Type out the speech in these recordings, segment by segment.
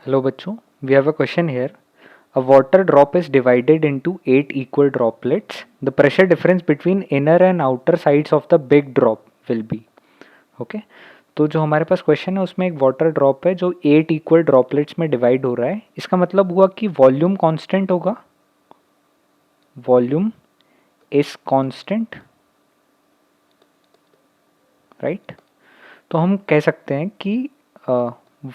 Hello बच्चों, we have a question here. A water drop is divided into 8 equal droplets. The pressure difference between inner and outer sides of the big drop will be. Okay? तो जो हमारे पास question है उसमें एक water drop है जो 8 equal droplets में divide हो रहा है. इसका मतलब हुआ कि वॉल्यूम कांस्टेंट होगा. Volume is constant, right. तो हम कह सकते हैं कि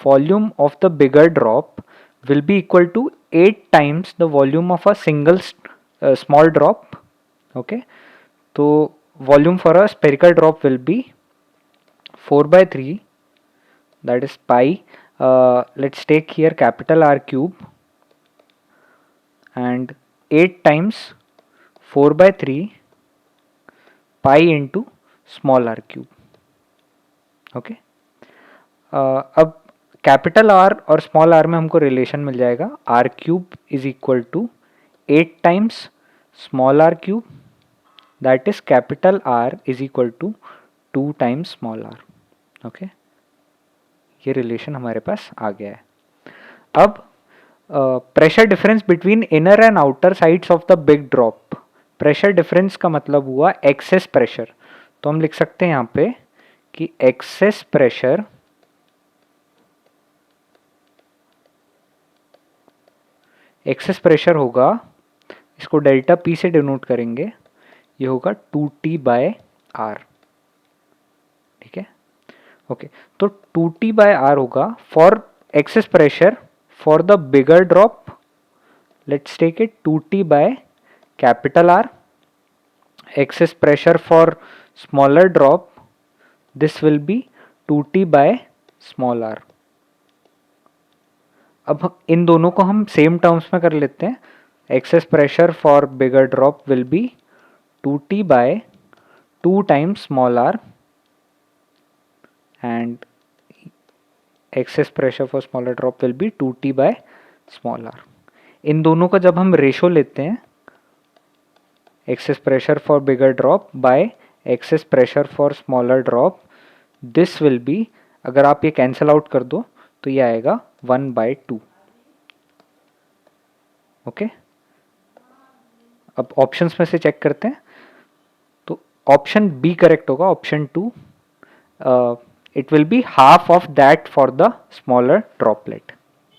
volume of the bigger drop will be equal to 8 times the volume of a single small drop. Okay, so volume for a spherical drop will be 4 by 3, that is pi. Let's take here capital R cube and 8 times 4 by 3 pi into small r cube. Okay, अब capital r और small r में हमको relation मिल जाएगा. R cube is equal to 8 times small r cube, that is capital r is equal to 2 times small r. Okay, ये relation हमारे पास आ गया है. अब pressure difference between inner and outer sides of the big drop. Pressure difference का मतलब हुआ एक्सेस प्रेशर. तो हम लिख सकते हैं यहाँ पे कि एक्सेस प्रेशर होगा, इसको डेल्टा पी से डिनोट करेंगे, ये होगा 2t बाय आर. ठीक है, ओके. तो 2t बाय आर होगा for excess pressure for the bigger drop. Let's take it 2t by capital r. Excess pressure for smaller drop, this will be 2t by small r. अब इन दोनों को हम same terms में कर लेते हैं. Access pressure for bigger drop will be 2t bye 2 times small are and access pressure for smaller drop will be 2t by small are. इन दोनों का जब हम रेशो लेते हैं, access pressure for bigger drop by access pressure for smaller drop, this will B, अगर आप ये cancel out कर दो तो ये आएगा 1/2. ओके, अब ऑप्शंस में से चेक करते हैं. तो ऑप्शन बी करेक्ट होगा, option 2. It will be half of that for the smaller droplet.